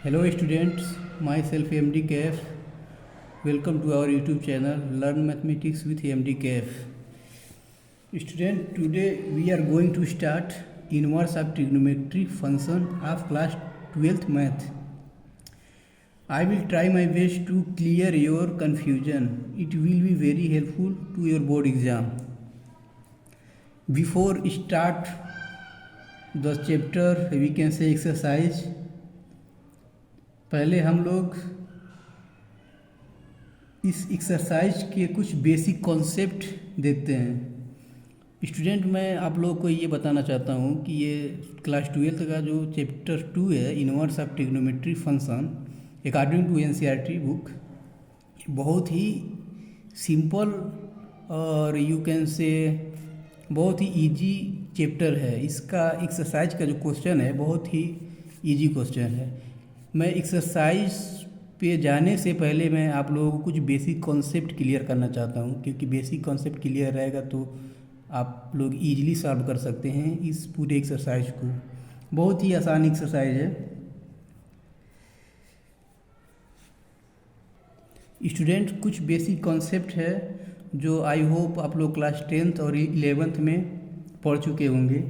Hello students, myself MD KF. Welcome to our YouTube channel Learn Mathematics with MD KF. Student, today we are going to start inverse of trigonometric function of class 12th math. I will try my best to clear your confusion. It will be very helpful to your board exam. Before start the chapter, we can say exercise. पहले हम लोग इस exercise के कुछ basic concept देखते हैं। Student, मैं आप लोगों को ये बताना चाहता हूँ कि ये क्लास 12th का जो चैप्टर 2 है, inverse of trigonometry function, according to NCERT book, बहुत ही सिंपल और यू कैन से बहुत ही इजी चैप्टर है। इसका एक्सरसाइज का जो क्वेश्चन है बहुत ही इजी क्वेश्चन है। मैं एक्सरसाइज पे जाने से पहले मैं आप लोगों को कुछ बेसिक कॉन्सेप्ट क्लियर करना चाहता हूँ, क्योंकि बेसिक कॉन्सेप्ट क्लियर रहेगा तो आप लोग इजीली सॉल्व कर सकते हैं इस पूरे एक्सरसाइज को। बहुत ही आसान एक्सरसाइज है। स्टूडेंट, कुछ बेसिक कॉन्सेप्ट है जो आई होप आप लोग क्लास 10th और 11th में पढ़ चुके होंगे।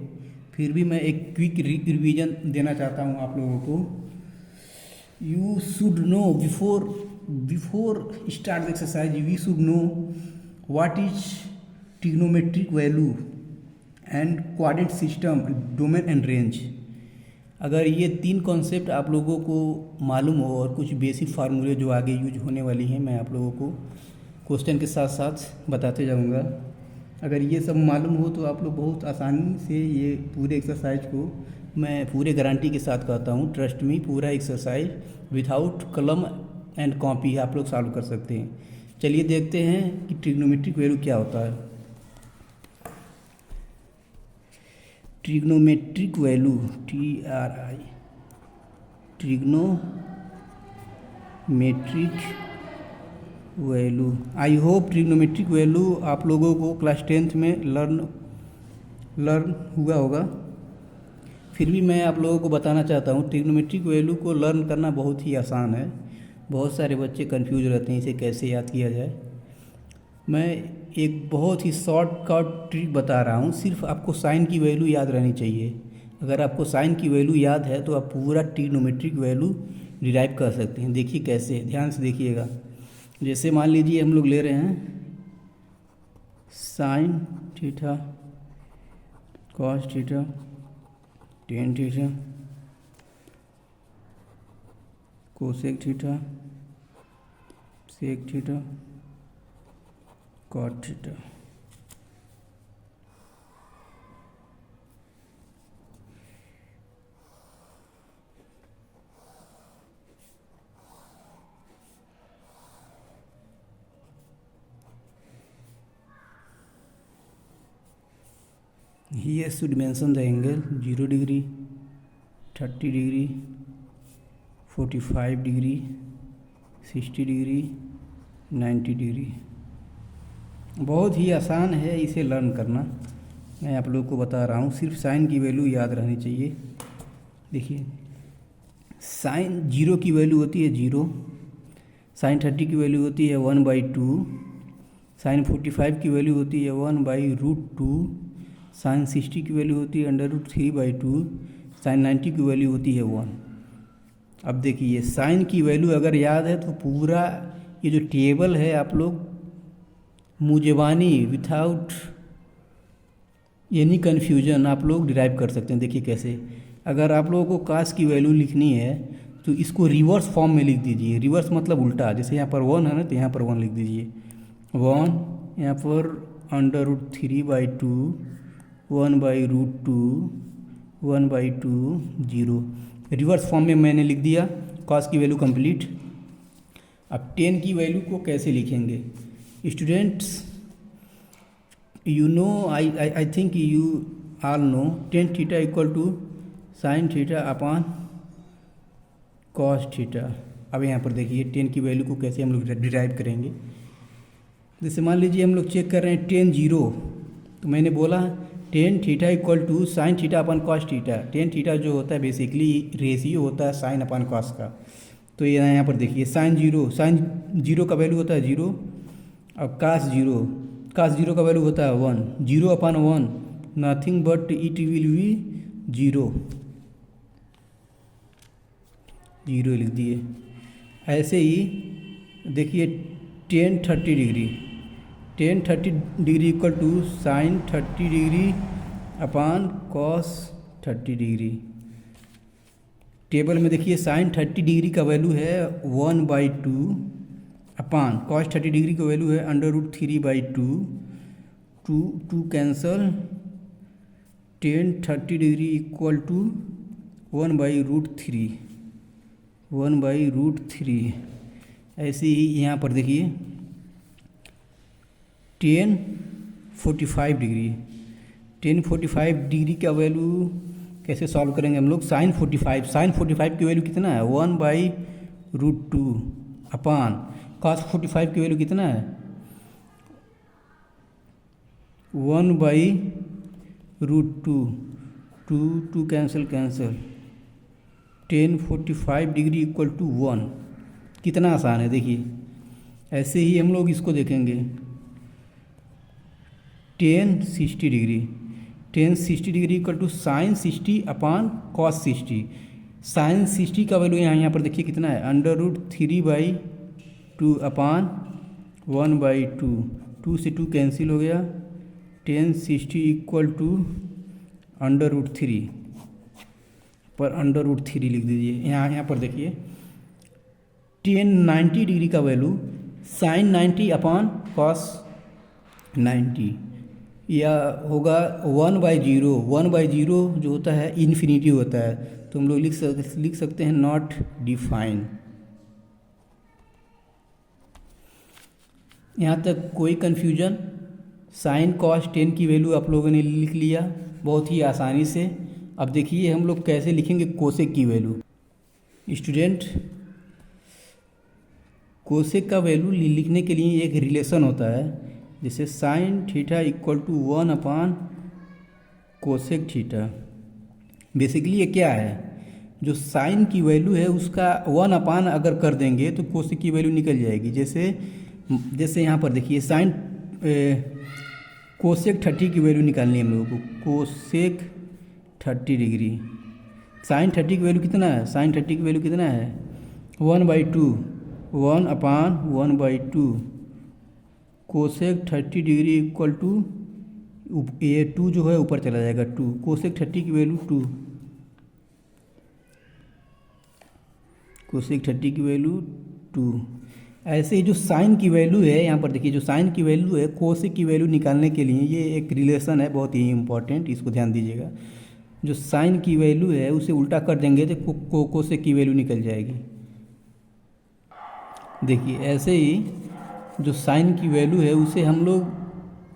फिर भी मैं एक क्विक रिवीजन देना चाहता हूँ आप लोगों को। You should know before start the exercise, we should know what is trigonometric value and coordinate system, domain and range. अगर ये तीन कॉन्सेप्ट आप लोगों को मालूम हो और कुछ बेसिक फार्मूले जो आगे यूज होने वाली हैं मैं आप लोगों को क्वेश्चन के साथ साथ बताते जाऊंगा। अगर ये सब मालूम हो तो आप लोग बहुत आसानी से ये पूरे एक्सरसाइज को, मैं पूरे गारंटी के साथ कहता हूँ, ट्रस्ट मी, पूरा एक्सरसाइज विदाउट कलम एंड कॉपी आप लोग सॉल्व कर सकते हैं। चलिए देखते हैं कि ट्रिग्नोमेट्रिक वैल्यू क्या होता है। Trigonometric value, TRI, trigonometric value. I hope trigonometric value आप लोगों को क्लास 10th में लर्न हुआ होगा। फिर भी मैं आप लोगों को बताना चाहता हूँ, ट्रिग्नोमेट्रिक वैल्यू को लर्न करना बहुत ही आसान है। बहुत सारे बच्चे कंफ्यूज रहते हैं इसे कैसे याद किया जाए। मैं एक बहुत ही शॉर्टकट ट्रिक बता रहा हूँ। सिर्फ आपको साइन की वैल्यू याद रहनी चाहिए। अगर आपको साइन की वैल्यू याद है तो आप पूरा ट्रिग्नोमेट्रिक वैल्यू डिराइव कर सकते हैं। देखिए कैसे, ध्यान से देखिएगा। जैसे मान लीजिए हम लोग ले रहे हैं sine theta cos theta tan theta cosec theta sec theta cot theta. Here should mention the angle 0 degree, 30 degree, 45 degree, 60 degree, 90 degree. बहुत ही आसान है इसे लर्न करना। मैं आप लोगों को बता रहा हूँ, सिर्फ साइन की वैल्यू याद रहनी चाहिए। देखिए, साइन 0 की वैल्यू होती है 0, साइन 30 की वैल्यू होती है 1/2, साइन 45 की वैल्यू होती है 1/√2, साइन 60 की वैल्यू होती है √3/2, साइन 90 की वैल्यू होती है 1। अब देखिए, साइन की वैल्यू अगर याद है तो पूरा ये जो टेबल है आप लोग मुजबानी विथआउट एनी कन्फ्यूजन आप लोग डिराइव कर सकते हैं। देखिए कैसे। अगर आप लोगों को कास की वैल्यू लिखनी है तो इसको रिवर्स फॉर्म में लिख दीजिए। रिवर्स मतलब उल्टा। जैसे यहाँ पर 1 है ना, तो यहाँ पर 1 लिख दीजिए 1, यहाँ पर √3/2, 1/√2, 1/2, 0। रिवर्स फॉर्म में मैंने लिख दिया कॉस की वैल्यू कंप्लीट। अब 10 की वैल्यू को कैसे लिखेंगे students? You know, I think you all know, tan theta equal to sine theta upon cos theta. अब यहाँ पर देखिए 10 की वैल्यू को कैसे हम लोग डिराइव करेंगे। जैसे मान लीजिए हम लोग चेक कर रहे हैं 10 0, तो मैंने बोला tan theta equal to sine theta upon cos theta. Tan theta जो होता है बेसिकली रेशियो होता है साइन अपन कॉस का। तो ये यहाँ पर देखिए साइन जीरो का वैल्यू होता है 0 और कास जीरो का वैल्यू होता है 1। 0/1 nothing but it will be 0 लिख दिए। ऐसे ही देखिए tan 30 degree equal to sine 30 degree upon cos 30 degree. Table में देखिए साइन 30 डिग्री का वैल्यू है 1/2 अपान कॉस 30 डिग्री का वैल्यू है √3/2। Two cancel, tan 30 degree equal to 1/√3। ऐसे ही यहाँ पर देखिए टेन 45 डिग्री का वैल्यू कैसे सॉल्व करेंगे हम लोग। साइन 45 की वैल्यू कितना है 1/√2 अपान कॉस 45 की वैल्यू कितना है 1/√2। Two cancel, tan 45 degree equal to 1। कितना आसान है देखिए। ऐसे ही हम लोग इसको देखेंगे tan 60 degree equal to sine 60 upon cos 60। Sine 60 का वैल्यू यहाँ पर देखिए कितना है √3/2 अपान 1/2। 2 से 2 कैंसिल हो गया। टेन 60 इक्वल टू √3 पर √3 लिख दीजिए। यहाँ पर देखिए टेन 90 डिग्री का वैल्यू साइन 90 अपान कॉस 90 या होगा 1/0। 1/0 जो होता है इन्फिनिटी होता है, तो हम लोग लिख सकते हैं नॉट डिफाइन। यहाँ तक कोई कन्फ्यूजन? साइन कॉस 10 की वैल्यू आप लोगों ने लिख लिया बहुत ही आसानी से। अब देखिए हम लोग कैसे लिखेंगे कोसेक की वैल्यू। स्टूडेंट, कोसेक का वैल्यू लिखने के लिए एक रिलेशन होता है, जैसे sine theta equal to 1 upon cosec theta. Basically ये क्या है, जो साइन की वैल्यू है उसका 1 अपान अगर कर देंगे तो कोसेक की वैल्यू निकल जाएगी। जैसे यहाँ पर देखिए साइन कोसेक 30 की वैल्यू निकालनी है हम लोगों को। कोसेक 30 डिग्री, साइन 30 की वैल्यू कितना है, साइन 30 की वैल्यू कितना है 1/2, 1 अपान 1/2। कोसेक 30 डिग्री इक्वल टू ये 2 जो है ऊपर चला जाएगा 2। कोसेक 30 की वैल्यू 2, कोसेक 30 की वैल्यू 2। ऐसे ही जो साइन की वैल्यू है, यहाँ पर देखिए जो साइन की वैल्यू है कोसेक की वैल्यू निकालने के लिए ये एक रिलेशन है बहुत ही इंपॉर्टेंट, इसको ध्यान दीजिएगा। जो साइन की वैल्यू है उसे उल्टा कर देंगे तो कोसेक की वैल्यू निकल जाएगी। देखिए ऐसे ही जो साइन की वैल्यू है उसे हम लोग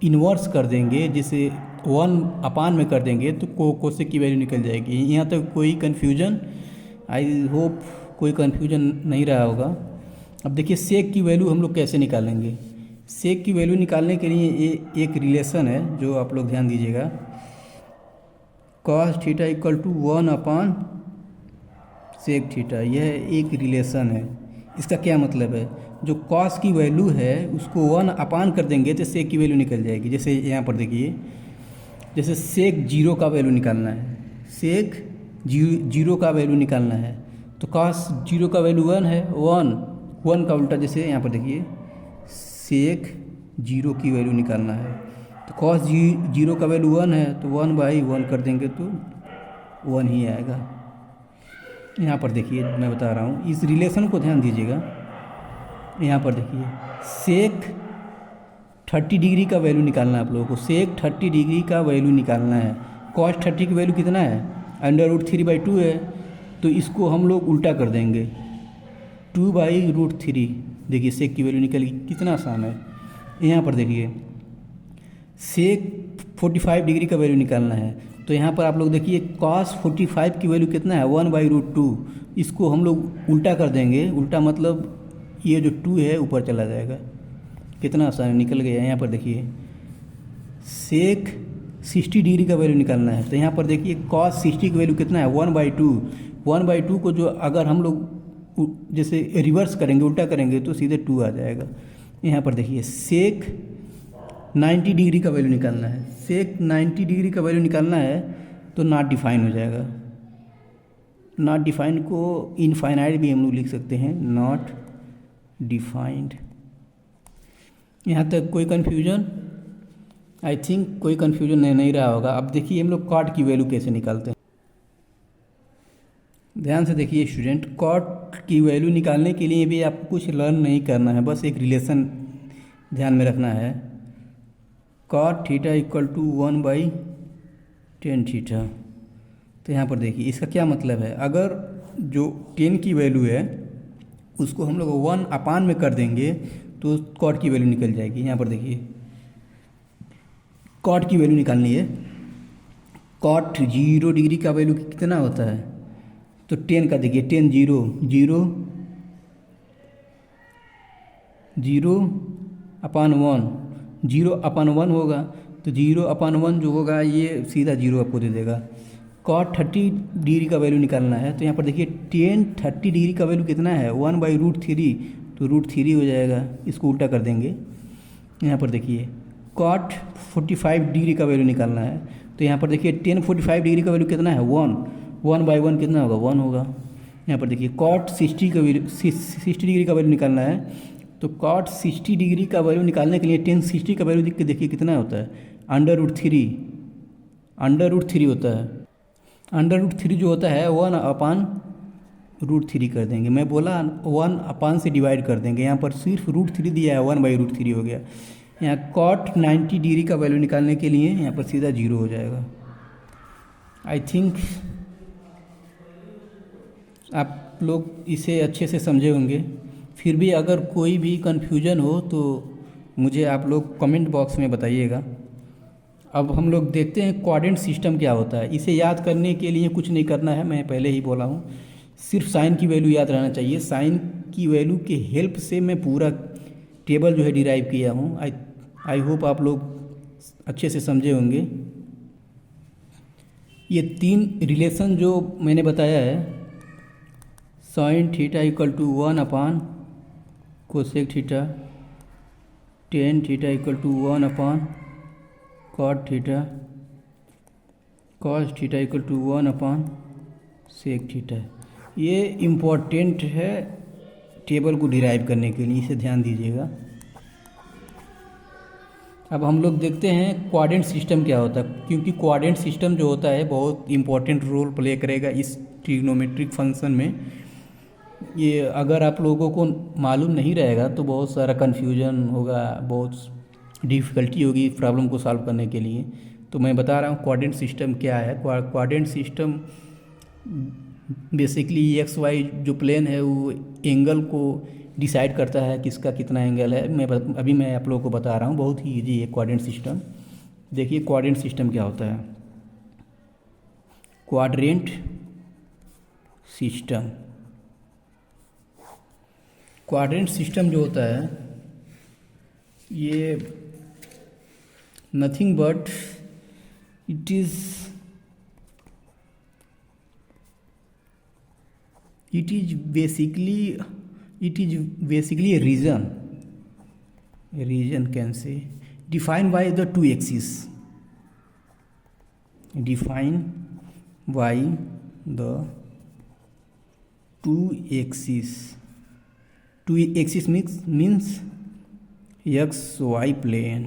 इन्वर्स कर देंगे, जैसे 1 अपान में कर देंगे तो कोसेक की वैल्यू निकल जाएगी। यहाँ तक कोई कन्फ्यूजन? आई होप कोई कन्फ्यूजन नहीं रहा होगा। अब देखिए सेक की वैल्यू हम लोग कैसे निकालेंगे। सेक की वैल्यू निकालने के लिए एक रिलेशन है जो आप लोग ध्यान दीजिएगा। Cos theta equal to 1 upon sec theta, यह एक रिलेशन है। इसका क्या मतलब है, जो कॉस की वैल्यू है उसको 1 अपान कर देंगे तो सेक की वैल्यू निकल जाएगी। जैसे यहाँ पर देखिए, जैसे सेक 0 का वैल्यू निकालना है, सेक 0 का वैल्यू निकालना है तो कॉस 0 का वैल्यू 1 है, 1 का उल्टा। जैसे यहाँ पर देखिए सेक 0 की वैल्यू निकालना है तो कॉस 0 का वैल्यू 1 है तो 1/1 कर देंगे तो 1 ही आएगा। यहाँ पर देखिए मैं बता रहा हूँ, इस रिलेशन को ध्यान दीजिएगा। यहाँ पर देखिए सेक 30 डिग्री का वैल्यू निकालना है आप लोगों को। सेक 30 डिग्री का वैल्यू निकालना है। कॉस 30 की वैल्यू कितना है √3/2 है, तो इसको हम लोग उल्टा कर देंगे 2/√3। देखिए सेक की वैल्यू निकल गई, कितना आसान है। यहाँ पर देखिए सेक 45 डिग्री का वैल्यू निकालना है, तो यहाँ पर आप लोग देखिए कॉस 45 की वैल्यू कितना है 1/√2। इसको हम लोग उल्टा कर देंगे, उल्टा मतलब ये जो 2 है ऊपर चला जाएगा। कितना आसान निकल गया। यहाँ पर देखिए सेक 60 डिग्री का वैल्यू निकालना है। तो यहाँ पर देखिए cos 60 की वैल्यू कितना है 1/2। 1/2 को जो अगर हम लोग जैसे रिवर्स करेंगे, उल्टा करेंगे, तो सीधे 2 आ जाएगा। यहाँ पर देखिए सेक 90 डिग्री का वैल्यू निकालना है। सेक 90 डिग्री का वैल्यू निकालना है तो नॉट डिफाइन हो जाएगा। नॉट डिफाइंड को इनफाइनाइट भी हम लोग लिख सकते हैं, नॉट डिफाइंड। यहाँ तक कोई कन्फ्यूजन? आई थिंक कोई कन्फ्यूजन नहीं रहा होगा। अब देखिए हम लोग कॉट की वैल्यू कैसे निकालते हैं। ध्यान से देखिए स्टूडेंट, कॉट की वैल्यू निकालने के लिए भी आपको कुछ लर्न नहीं करना है, बस एक रिलेशन ध्यान में रखना है। Cot theta equal to 1/10 theta. तो यहाँ पर देखिए इसका क्या मतलब है, अगर जो 10 की वैल्यू है उसको हम लोग 1/, में कर देंगे तो कॉट की वैल्यू निकल जाएगी। यहाँ पर देखिए कॉट की वैल्यू निकालनी है। कॉट 0 डिग्री का वैल्यू कितना होता है, तो 10 का देखिए 10 0 0 0/1, 0/1 होगा, तो 0/1 जो होगा ये सीधा 0 आपको दे देगा। कॉट 30 डिग्री का वैल्यू निकालना है, तो यहाँ पर देखिए 30 डिग्री का वैल्यू कितना है 1/√3, तो √3 हो जाएगा। इसको उल्टा कर देंगे। यहाँ पर देखिए कॉट 45 डिग्री का वैल्यू निकालना है, तो यहाँ पर देखिए 45 डिग्री का वैल्यू कितना है 1/1 कितना होगा 1 होगा। यहाँ पर देखिए कॉट 60 का वैल्यू 60 डिग्री का वैल्यू निकालना है, तो कॉट 60 डिग्री का वैल्यू निकालने के लिए 1060 का वैल्यू देखिए कितना होता है √3 होता है। √3 जो होता है 1/√3 कर देंगे। मैं बोला 1/, से डिवाइड कर देंगे, यहाँ पर सिर्फ √3 दिया है 1/√3 हो गया। यहाँ कॉट 90 डिग्री का वैल्यू निकालने के लिए यहाँ पर सीधा 0 हो जाएगा। आई थिंक आप लोग इसे अच्छे से समझे होंगे। फिर भी अगर कोई भी कन्फ्यूजन हो तो मुझे आप लोग कमेंट बॉक्स में बताइएगा। अब हम लोग देखते हैं कोऑर्डिनेट सिस्टम क्या होता है। इसे याद करने के लिए कुछ नहीं करना है, मैं पहले ही बोला हूँ, सिर्फ साइन की वैल्यू याद रहना चाहिए। साइन की वैल्यू के हेल्प से मैं पूरा टेबल जो है डिराइव किया हूँ। आई होप आप लोग अच्छे से समझे होंगे। ये 3 रिलेशन जो मैंने बताया है, sine theta equal to 1/ cosec theta, tan theta equal to 1/ cot theta, cos theta equal to 1/ sec theta. ये इम्पोर्टेंट है टेबल को डिराइव करने के लिए, इसे ध्यान दीजिएगा। अब हम लोग देखते हैं कोऑर्डिनेट सिस्टम क्या होता है, क्योंकि कोऑर्डिनेट सिस्टम जो होता है बहुत इंपॉर्टेंट रोल प्ले करेगा इस ट्रिग्नोमेट्रिक फंक्शन में। ये अगर आप लोगों को मालूम नहीं रहेगा तो बहुत सारा कन्फ्यूजन होगा, बहुत डिफ़िकल्टी होगी प्रॉब्लम को सॉल्व करने के लिए। तो मैं बता रहा हूँ कोऑर्डिनेट सिस्टम क्या है। Coordinate system basically X Y जो प्लेन है वो एंगल को डिसाइड करता है किसका कितना एंगल है। मैं आप लोगों को बता रहा हूँ, बहुत ही ईजी है कोऑर्डिनेट सिस्टम। देखिए कोऑर्डिनेट सिस्टम क्या होता है। कोऑर्डिनेट सिस्टम, कोऑर्डिनेट सिस्टम जो होता है ये nothing but it is basically a region can say defined by the two axes, defined by the two axes means x y plane।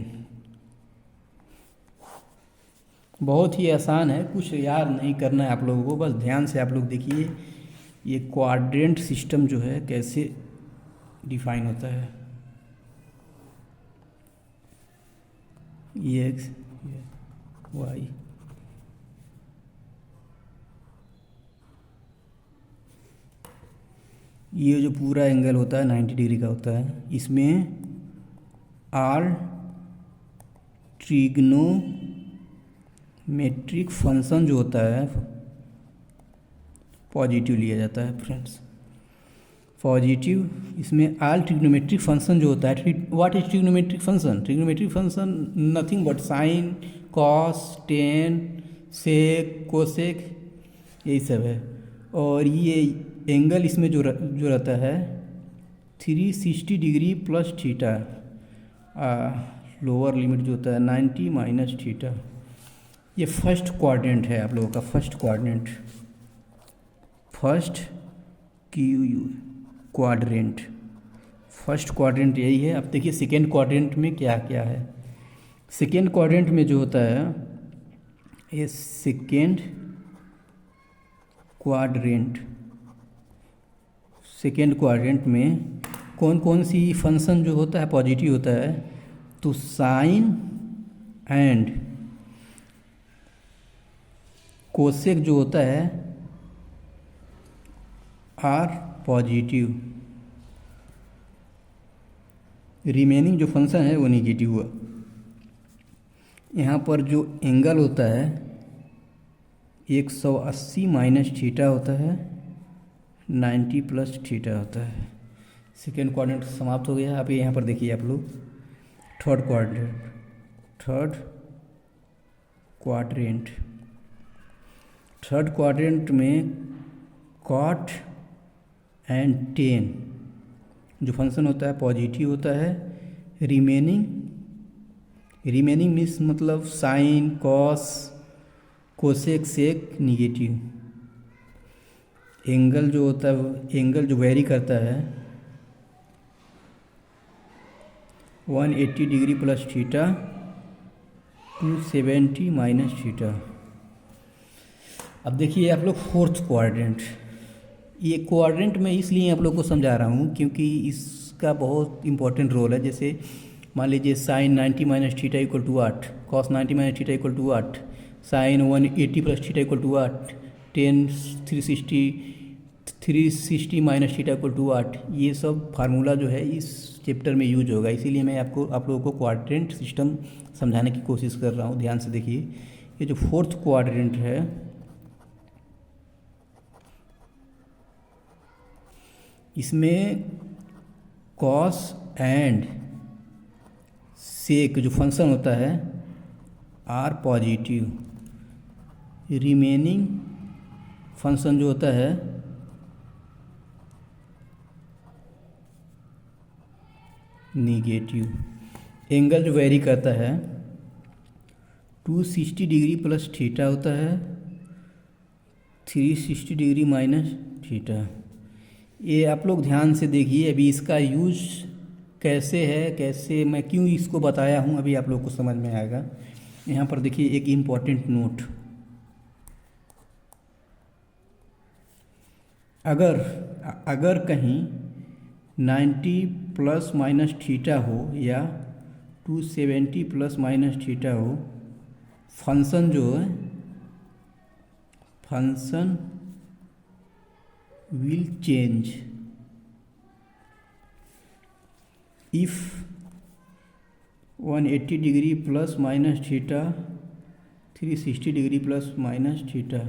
बहुत ही आसान है, कुछ याद नहीं करना है आप लोगों को, बस ध्यान से आप लोग देखिए ये कोऑर्डिनेट सिस्टम जो है कैसे डिफाइन होता है। एक्स वाई, ये जो पूरा एंगल होता है 90 डिग्री का होता है। इसमें आर ट्रिग्नोमेट्रिक फंक्शन जो होता है पॉजिटिव लिया जाता है फ्रेंड्स, पॉजिटिव। इसमें आल ट्रिग्नोमेट्रिक फंक्शन जो होता है, what is trigonometric function? Trigonometric function nothing but sine cos, tan, sec, cosec, यही सब है। और ये एंगल इसमें जो रहता है 360 degree plus theta, lower limit जो होता है 90 माइनस थीटा। ये फर्स्ट क्वाड्रेंट है आप लोगों का, first quadrant, first quadrant, first quadrant यही है। अब देखिए सेकेंड क्वाड्रेंट में क्या क्या है। सेकेंड क्वाड्रेंट में जो होता है ये सेकेंड क्वाड्रेंट, सेकेंड क्वाड्रेंट में कौन कौन सी फंक्शन जो होता है पॉजिटिव होता है, तो साइन एंड कोसेक जो होता है आर पॉजिटिव, रिमेनिंग जो फंक्शन है वो निगेटिव हुआ। यहाँ पर जो एंगल होता है 180 माइनस थीटा होता है, 90 प्लस थीटा होता है। सेकेंड क्वाड्रेंट समाप्त हो गया। अब यहाँ पर देखिए आप लोग third quadrant, third quadrant, third quadrant में कॉट एंड टेन जो फंक्शन होता है पॉजिटिव होता है। रिमेनिंग, रिमेनिंग मीन्स मतलब साइन, कॉस, कोसेक, सेक निगेटिव। एंगल जो होता है, एंगल जो वेरी करता है 180 degree plus theta, 270 minus theta. अब देखिए आप लोग फोर्थ क्वाड्रेंट, ये क्वाड्रेंट मैं इसलिए आप लोग को समझा रहा हूँ क्योंकि इसका बहुत इंपॉर्टेंट रोल है। जैसे मान लीजिए sine 90 minus theta equal to 8, cos 90 minus theta equal to 8, sine 180 plus theta equal to 8, tan 360 minus theta equal to 8। ये सब फार्मूला जो है इस चैप्टर में यूज होगा, इसीलिए मैं आप लोगों को क्वाड्रेंट सिस्टम समझाने की कोशिश कर रहा हूँ। ध्यान से देखिए, ये जो फोर्थ क्वाड्रेंट है इसमें कॉस एंड सेक जो फंक्शन होता है आर पॉजिटिव, रिमेनिंग फंक्शन जो होता है निगेटिव। एंगल जो वेरी करता है 260 डिग्री प्लस थीटा होता है, 360 डिग्री माइनस थीटा। ये आप लोग ध्यान से देखिए, अभी इसका यूज कैसे है, कैसे मैं क्यों इसको बताया हूँ अभी आप लोग को समझ में आएगा। यहाँ पर देखिए एक इम्पॉर्टेंट नोट, अगर कहीं 90 प्लस माइनस थीटा हो या 270 प्लस माइनस थीटा हो, फंक्शन जो है function will change if 180 degree plus minus theta, 360 degree plus minus theta,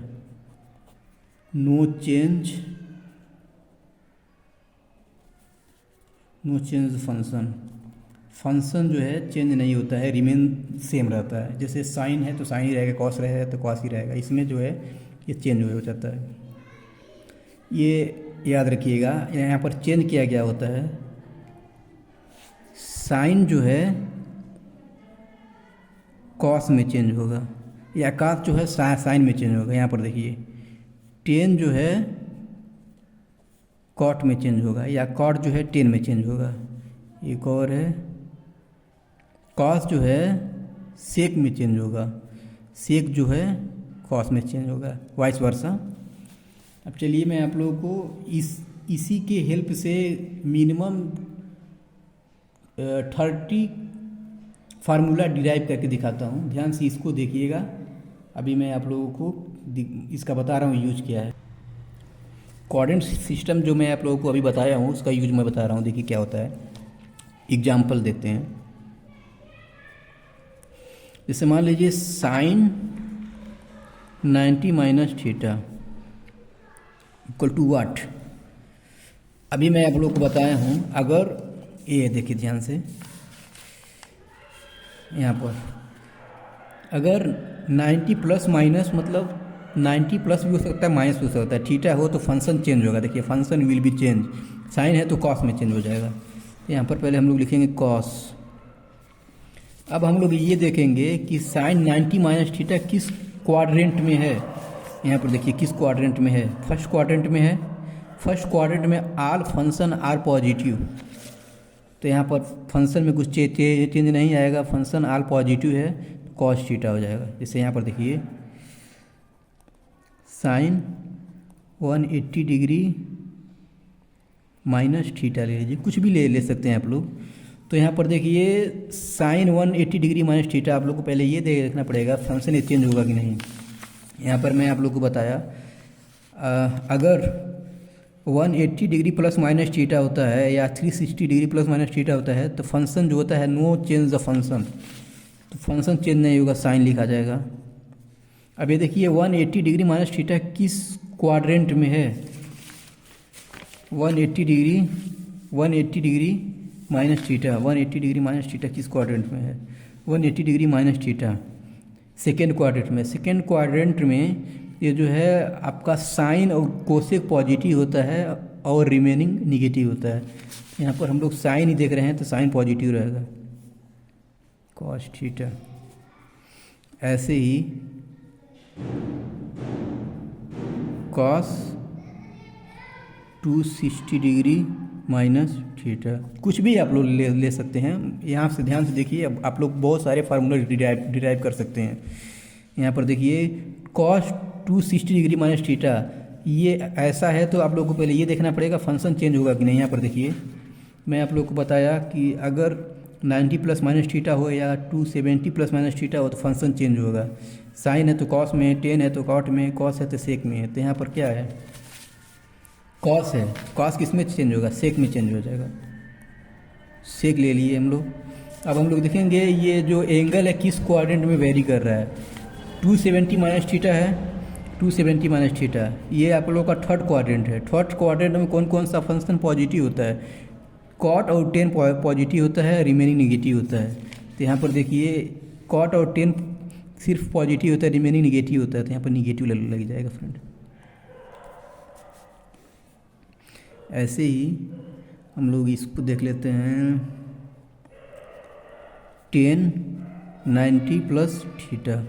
no change function, function जो है चेंज नहीं होता है, रिमेन सेम रहता है। जैसे साइन है तो साइन ही रहेगा, कॉस रहेगा तो कॉस ही रहेगा, इसमें जो है ये चेंज हो जाता है। ये याद रखिएगा, यहाँ पर चेंज किया गया होता है। साइन जो है कॉस में चेंज होगा या कॉस जो है साइन में चेंज होगा। यहाँ पर देखिए टेन जो है कॉट में चेंज होगा या कॉट जो है टेन में चेंज होगा। एक और है कॉस जो है सेक में चेंज होगा, सेक जो है कॉस में चेंज होगा, वाइस वर्सा। अब चलिए मैं आप लोगों को इसी के हेल्प से मिनिमम 30 फार्मूला डिराइव करके दिखाता हूँ। ध्यान से इसको देखिएगा। अभी मैं आप लोगों को इसका बता रहा हूँ यूज क्या है। कोऑर्डिनेट सिस्टम जो मैं आप लोगों को अभी बताया हूँ उसका यूज मैं बता रहा हूँ। देखिए क्या होता है, एग्जाम्पल देते हैं। जैसे मान लीजिए sine 90 minus theta equal to what. अभी मैं आप लोग को बताया हूँ, अगर ये देखिए ध्यान से यहाँ पर अगर 90 प्लस माइनस मतलब 90 प्लस भी हो सकता है, माइनस भी हो सकता है, थीटा हो तो फंक्शन चेंज होगा। देखिए function will be change, sine है तो कॉस में चेंज हो जाएगा। यहाँ पर पहले हम लोग लिखेंगे कॉस। अब हम लोग ये देखेंगे कि साइन 90 माइनस थीटा किस क्वाड्रेंट में है। यहाँ पर देखिए किस क्वाड्रेंट में है, फर्स्ट क्वाड्रेंट में है। फर्स्ट क्वाड्रेंट में आल फंक्शन आर पॉजिटिव, तो यहाँ पर फंक्शन में कुछ चेंज नहीं आएगा, फंक्शन आल पॉजिटिव है, कॉस थीटा हो जाएगा। जैसे यहाँ पर देखिए साइन 180 डिग्री माइनस थीटा ले लीजिए, कुछ भी ले सकते हैं आप लोग। तो यहाँ पर देखिए साइन 180 डिग्री माइनस थीटा, आप लोग को पहले ये देखना पड़ेगा फंक्शन चेंज होगा कि नहीं। यहाँ पर मैं आप लोग को बताया अगर 180 डिग्री प्लस माइनस थीटा होता है या 360 डिग्री प्लस माइनस थीटा होता है तो फंक्शन जो होता है नो चेंज द फंक्शन, तो फंक्शन चेंज नहीं होगा, साइन लिखा जाएगा। अब ये देखिए 180 डिग्री माइनस थीटा किस क्वाड्रेंट में है। 180 degree minus theta, 180 degree minus theta किस क्वाड्रेंट में है। 180 degree minus theta second quadrant में। सेकेंड क्वाड्रेंट में ये जो है आपका साइन और कोसेक पॉजिटिव होता है और रिमेनिंग निगेटिव होता है। यहाँ पर हम लोग साइन ही देख रहे हैं तो साइन पॉजिटिव रहेगा, कॉस थीटा। ऐसे ही कॉस 260 डिग्री माइनस थीटा, कुछ भी आप लोग ले सकते हैं। यहाँ से ध्यान से देखिए, अब आप लोग बहुत सारे फार्मूला डिराइव कर सकते हैं। यहाँ पर देखिए कॉस 260 डिग्री माइनस थीटा, ये ऐसा है तो आप लोग को पहले ये देखना पड़ेगा फंक्शन चेंज होगा कि नहीं। यहाँ पर देखिए मैं आप लोग को बताया कि अगर 90 प्लस माइनस थीटा हो या 270 प्लस माइनस थीटा हो तो फंक्शन चेंज होगा। साइन है तो कॉस में, टेन है तो कॉट में, कॉस है तो सेक में है। तो यहाँ पर क्या है, कॉस है, कॉस किस में चेंज होगा, सेक में चेंज हो जाएगा। सेक ले लिए हम लोग। अब हम लोग देखेंगे ये जो एंगल है किस क्वाड्रेंट में वेरी कर रहा है। 270 माइनस थीटा है, 270 माइनस थीटा, ये आप लोग का थर्ड क्वाड्रेंट है। थर्ड क्वाड्रेंट में कौन कौन सा फंक्शन पॉजिटिव होता है, कॉट और टेन पॉजिटिव होता है, रिमेनिंग निगेटिव होता है। तो यहाँ पर देखिए कॉट और टेन सिर्फ पॉजिटिव होता है, रिमेनिंग निगेटिव होता है, तो यहाँ पर निगेटिव लग जाएगा फ्रेंड। ऐसे ही हम लोग इसको देख लेते हैं 10 90 प्लस थीटा।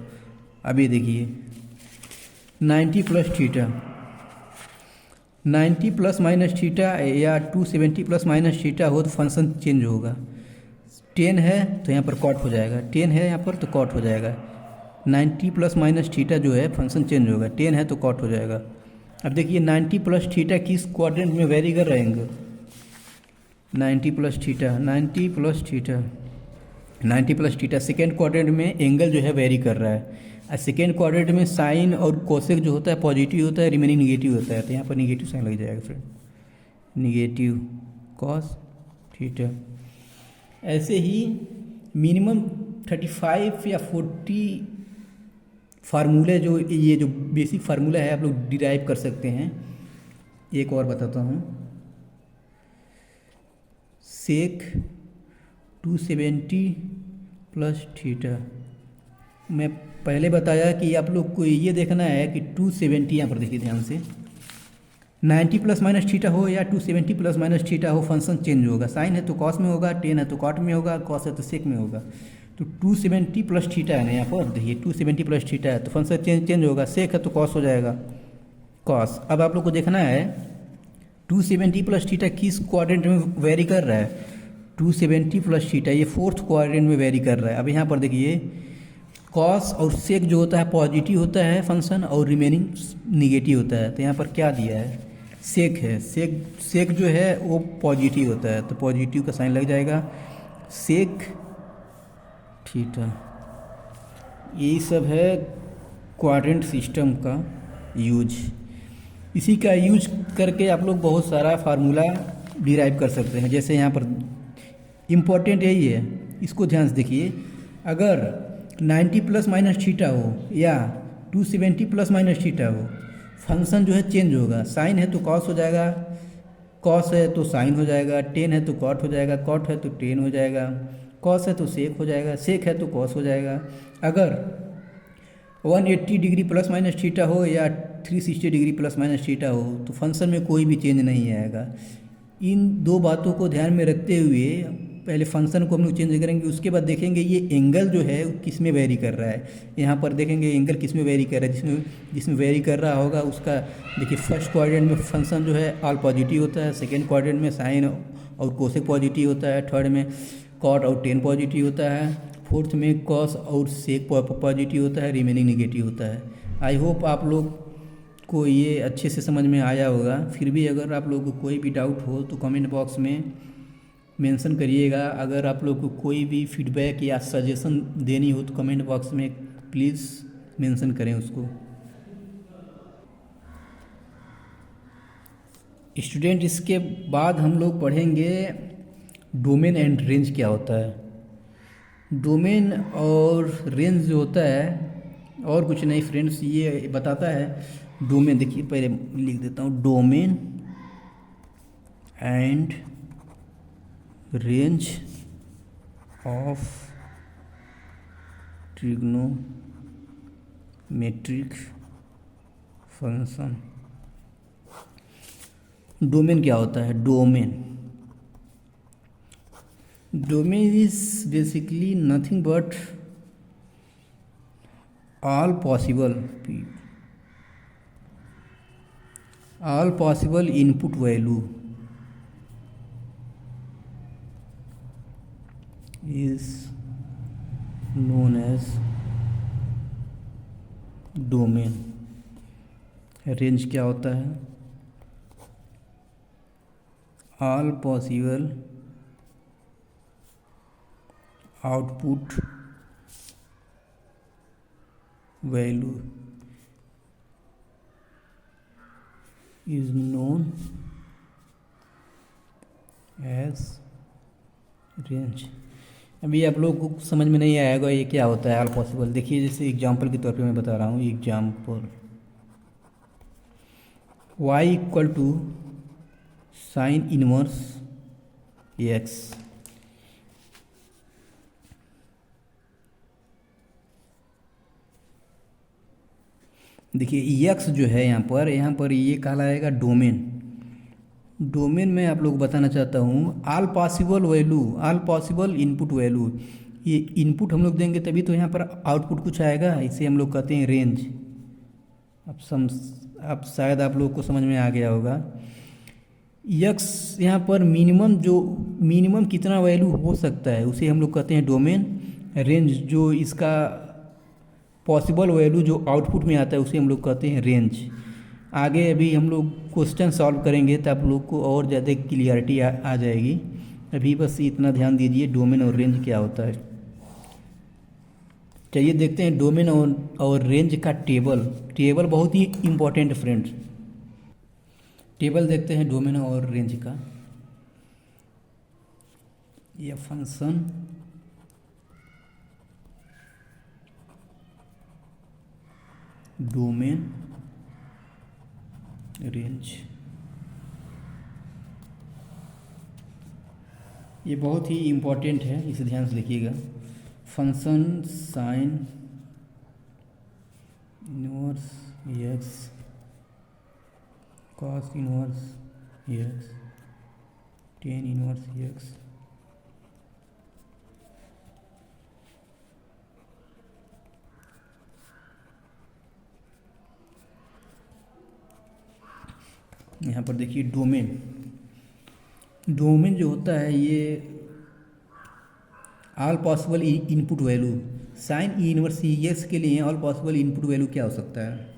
अभी देखिए 90 plus theta, 90 plus minus theta या 270 प्लस माइनस थीटा हो तो फंक्शन चेंज होगा। 10 है तो यहाँ पर कॉट हो जाएगा, 10 है यहाँ पर तो कॉट हो जाएगा। 90 प्लस माइनस थीटा जो है फंक्शन चेंज होगा, 10 है तो कॉट हो जाएगा। अब देखिए 90 प्लस थीटा किस क्वाड्रेंट में वेरी कर रहे हैं। 90 plus theta, 90 plus theta, 90 plus theta second quadrant में एंगल जो है वेरी कर रहा है। और सेकेंड क्वाड्रेंट में साइन और कोसेक जो होता है पॉजिटिव होता है, रिमेनिंग निगेटिव होता है। तो यहाँ पर निगेटिव साइन लग जाएगा फ्रेंड, निगेटिव कॉस थीटा। ऐसे ही मिनिमम 35 या 40 फार्मूले जो ये जो बेसिक फार्मूला है आप लोग डिराइव कर सकते हैं। एक और बताता हूँ, सेक 270 प्लस थीटा। मैं पहले बताया कि आप लोग को ये देखना है कि 270, यहाँ पर देखिए ध्यान से, 90 प्लस माइनस थीटा हो या 270 प्लस माइनस थीटा हो फंक्शन चेंज होगा। साइन है तो कॉस में होगा, टेन है तो कॉट में होगा, कॉस है तो सेक में होगा। तो 270 प्लस थीटा है ना, यहाँ पर देखिए 270 प्लस थीटा है तो फंक्शन चेंज होगा। सेक है तो कॉस हो जाएगा, कॉस। अब आप लोग को देखना है 270 प्लस थीटा किस क्वाड्रेंट में वेरी कर रहा है। 270 प्लस थीटा ये फोर्थ क्वाड्रेंट में वेरी कर रहा है। अब यहाँ पर देखिए कॉस और सेक जो होता है पॉजिटिव होता है फंक्शन और रिमेनिंग निगेटिव होता है। तो यहाँ पर क्या दिया है, सेक है, सेक जो है वो पॉजिटिव होता है तो पॉजिटिव का साइन लग जाएगा, सेक थीटा। यही सब है क्वाड्रेंट सिस्टम का यूज। इसी का यूज करके आप लोग बहुत सारा फार्मूला डिराइव कर सकते हैं। जैसे यहाँ पर इम्पोर्टेंट यही है, इसको ध्यान से देखिए। अगर 90 प्लस माइनस थीटा हो या 270 प्लस माइनस थीटा हो, फंक्शन जो है चेंज होगा। साइन है तो कॉस हो जाएगा, कॉस है तो साइन हो जाएगा, टेन है तो कॉट हो जाएगा, कॉट है तो टेन हो जाएगा, कॉस है तो सेक हो जाएगा, सेक है तो कॉस हो जाएगा। अगर 180 डिग्री प्लस माइनस थीटा हो या 360 डिग्री प्लस माइनस थीटा हो, तो फंक्शन में कोई भी चेंज नहीं आएगा। इन दो बातों को ध्यान में रखते हुए पहले फंक्शन को हम लोग चेंज करेंगे, उसके बाद देखेंगे ये एंगल जो है किस में वेरी कर रहा है। यहाँ पर देखेंगे एंगल किस में वेरी कर रहा है, जिसमें जिसमें वेरी कर रहा होगा उसका देखिए फर्स्ट क्वाड्रेंट में फंक्शन जो है ऑल पॉजिटिव होता है, सेकेंड क्वाड्रेंट में साइन और कोसेक पॉजिटिव होता है, थर्ड में कॉट और टेन पॉजिटिव होता है, फोर्थ में कॉस और सेक पॉजिटिव होता है, रिमेनिंग निगेटिव होता है। आई होप आप लोग को ये अच्छे से समझ में आया होगा। फिर भी अगर आप लोग को कोई भी डाउट हो तो कमेंट बॉक्स में मेंशन करिएगा। अगर आप लोग को कोई भी फीडबैक या सजेशन देनी हो तो कमेंट बॉक्स में प्लीज़ मेंशन करें उसको। स्टूडेंट, इसके बाद हम लोग पढ़ेंगे डोमेन एंड रेंज क्या होता है। डोमेन और रेंज जो होता है और कुछ नहीं फ्रेंड्स, ये बताता है डोमेन, देखिए पहले लिख देता हूँ, domain and range of trigonometric function. Domain क्या होता है? Domain is basically nothing but all possible input value is known as domain। Range क्या होता है? all possible output value is known as range। अभी आप लोग को समझ में नहीं आएगा ये क्या होता है ऑल पॉसिबल। देखिए जैसे एग्जांपल के तौर पे मैं बता रहा हूँ, example y equal to sine inverse x। देखिए x जो है यहाँ पर ये कहलाएगा डोमेन। डोमेन में आप लोग बताना चाहता हूँ ऑल पॉसिबल इनपुट वैल्यू। ये इनपुट हम लोग देंगे तभी तो यहाँ पर आउटपुट कुछ आएगा, इसे हम लोग कहते हैं रेंज। अब शायद आप लोग को समझ में आ गया होगा। x यहाँ पर मिनिमम कितना वैल्यू हो सकता है उसे हम लोग कहते हैं डोमेन। रेंज जो इसका पॉसिबल वैल्यू जो आउटपुट में आता है उसे हम लोग कहते हैं रेंज। आगे अभी हम लोग क्वेश्चन सॉल्व करेंगे तो आप लोग को और ज़्यादा क्लियरिटी आ जाएगी। अभी बस इतना ध्यान दीजिए डोमेन और रेंज क्या होता है। चलिए देखते हैं डोमेन और रेंज का टेबल बहुत ही इम्पोर्टेंट फ्रेंड्स। टेबल देखते हैं डोमेन और रेंज का। ये फंक्शन डोमेन रेंज, ये बहुत ही इम्पोर्टेंट है, इसे ध्यान से लिखिएगा। Function sine inverse x cos inverse x tan inverse x यहाँ पर देखिए डोमेन जो होता है ये all possible input value. Sine inverse x के लिए ऑल पॉसिबल इनपुट वैल्यू क्या हो सकता है?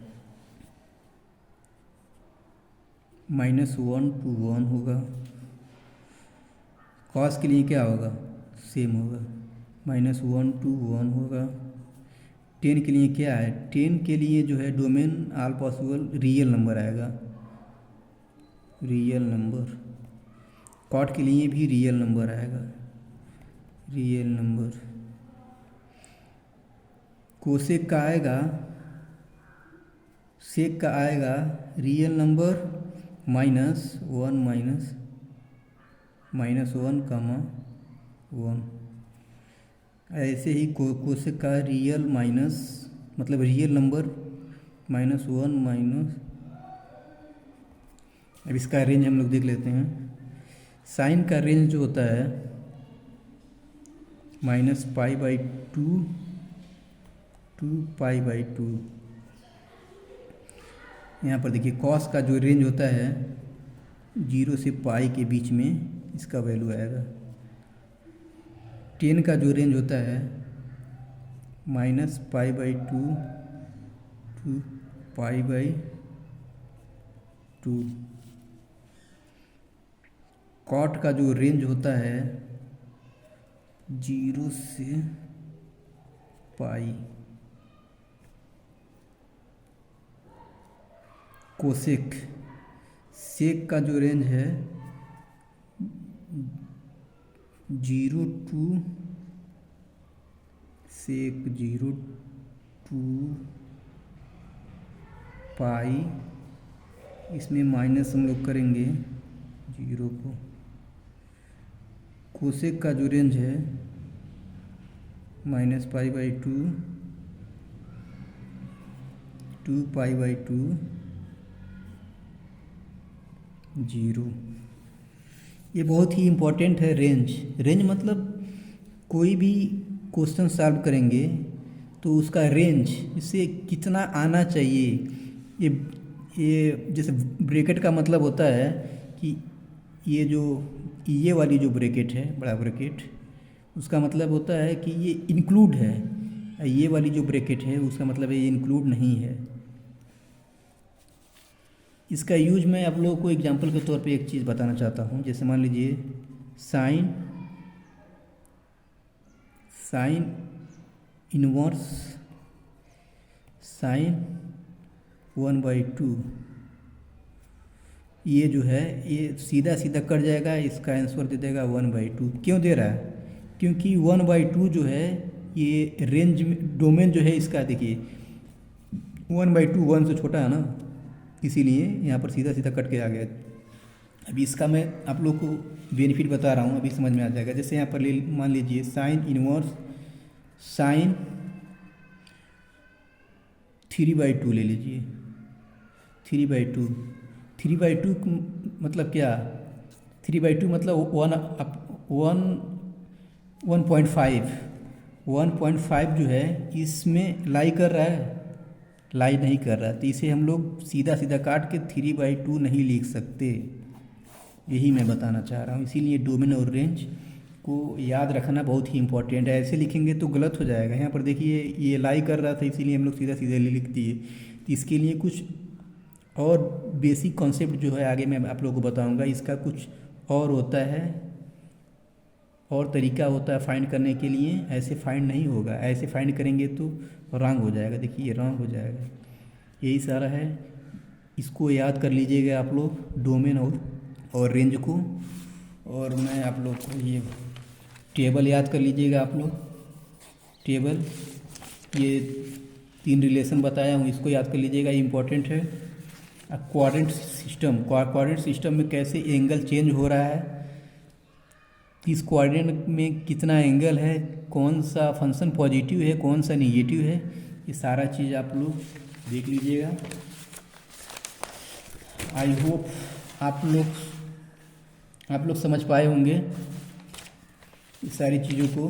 -1 to 1 होगा। कॉस के लिए क्या होगा? सेम होगा, -1 to 1 होगा। 10 के लिए क्या है? 10 के लिए जो है domain all possible real number आएगा, रियल नंबर। कॉट के लिए भी रियल नंबर आएगा, रियल नंबर। कोसेक का आएगा, सेक का आएगा रियल नंबर -1 1 ऐसे ही कोसेक का रियल मतलब रियल नंबर -1 माइनस, अब इसका रेंज हम लोग देख लेते हैं। साइन का रेंज जो होता है -π/2 टू π/2। यहाँ पर देखिए कॉस का जो रेंज होता है 0 से पाई के बीच में इसका वैल्यू आएगा। टेन का जो रेंज होता है -π/2 टू π/2। कॉट का जो रेंज होता है 0 से पाई। कोसेक, सेक का जो रेंज है 0 टू सेक 0 टू पाई, इसमें माइनस हम लोग करेंगे 0 को। कोसेक का जो रेंज है -π/2 टू π/2 0। ये बहुत ही इम्पोर्टेंट है रेंज। रेंज मतलब कोई भी क्वेश्चन सॉल्व करेंगे तो उसका रेंज इससे कितना आना चाहिए। ये जैसे ब्रैकेट का मतलब होता है कि ये वाली जो ब्रैकेट है, बड़ा ब्रैकेट, उसका मतलब होता है कि ये इंक्लूड है। ये वाली जो ब्रैकेट है उसका मतलब है ये इंक्लूड नहीं है। इसका यूज मैं आप लोगों को एग्जांपल के तौर पे एक चीज़ बताना चाहता हूँ। जैसे मान लीजिए साइन इनवर्स साइन 1/2, ये जो है ये सीधा सीधा कट जाएगा, इसका आंसर दे देगा 1/2। क्यों दे रहा है? क्योंकि 1/2 जो है ये रेंज डोमेन जो है इसका, देखिए 1/2 1 से छोटा है ना, इसीलिए यहाँ पर सीधा सीधा कट के आ गया। अभी इसका मैं आप लोग को बेनिफिट बता रहा हूँ, अभी समझ में आ जाएगा। जैसे यहाँ पर मान लीजिए साइन इनवर्स साइन 3/2 ले लीजिए। 3/2 मतलब क्या? 3/2 मतलब 1.5 जो है इसमें लाई कर रहा है, लाई नहीं कर रहा, तो इसे हम लोग सीधा सीधा काट के 3/2 नहीं लिख सकते। यही मैं बताना चाह रहा हूँ। इसीलिए डोमेन और रेंज को याद रखना बहुत ही इंपॉर्टेंट है। ऐसे लिखेंगे तो गलत हो जाएगा। यहाँ पर देखिए ये लाई कर रहा था, इसीलिए हम लोग सीधा सीधा लिख दिए। तो इसके लिए कुछ और बेसिक कॉन्सेप्ट जो है आगे मैं आप लोगों को बताऊँगा। इसका कुछ और होता है, और तरीका होता है फाइंड करने के लिए। ऐसे फाइंड नहीं होगा, ऐसे फाइंड करेंगे तो रॉन्ग हो जाएगा। देखिए ये रॉन्ग हो जाएगा। यही सारा है, इसको याद कर लीजिएगा आप लोग, डोमेन और रेंज को। और मैं आप लोग को ये टेबल याद कर लीजिएगा आप लोग। टेबल, ये 3 रिलेशन बताया हूँ, इसको याद कर लीजिएगा, ये इम्पोर्टेंट है। अब कोऑर्डिनेट सिस्टम में कैसे एंगल चेंज हो रहा है, किस कोऑर्डिनेट में कितना एंगल है, कौन सा फंक्शन पॉजिटिव है, कौन सा नेगेटिव है, ये सारा चीज़ आप लोग देख लीजिएगा। आई होप आप लोग समझ पाए होंगे इस सारी चीज़ों को।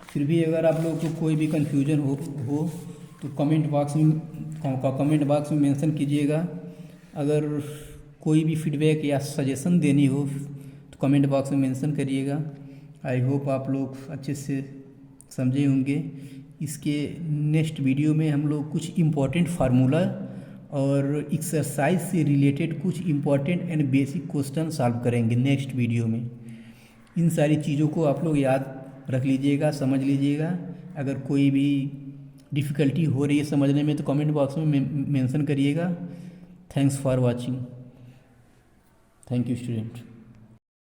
फिर भी अगर आप लोगों को कोई भी कन्फ्यूजन हो तो कमेंट बॉक्स में मेंशन कीजिएगा। अगर कोई भी फीडबैक या सजेशन देनी हो तो कमेंट बॉक्स में मेंशन करिएगा। आई होप आप लोग अच्छे से समझे होंगे। इसके नेक्स्ट वीडियो में हम लोग कुछ इम्पोर्टेंट फार्मूला और एक्सरसाइज से रिलेटेड कुछ important and basic question solve करेंगे नेक्स्ट वीडियो में। इन सारी चीज़ों को आप लोग याद रख लीजिएगा, समझ लीजिएगा। अगर कोई भी डिफ़िकल्टी हो रही है समझने में तो कमेंट बॉक्स में मेंशन करिएगा। Thanks for watching. Thank you student.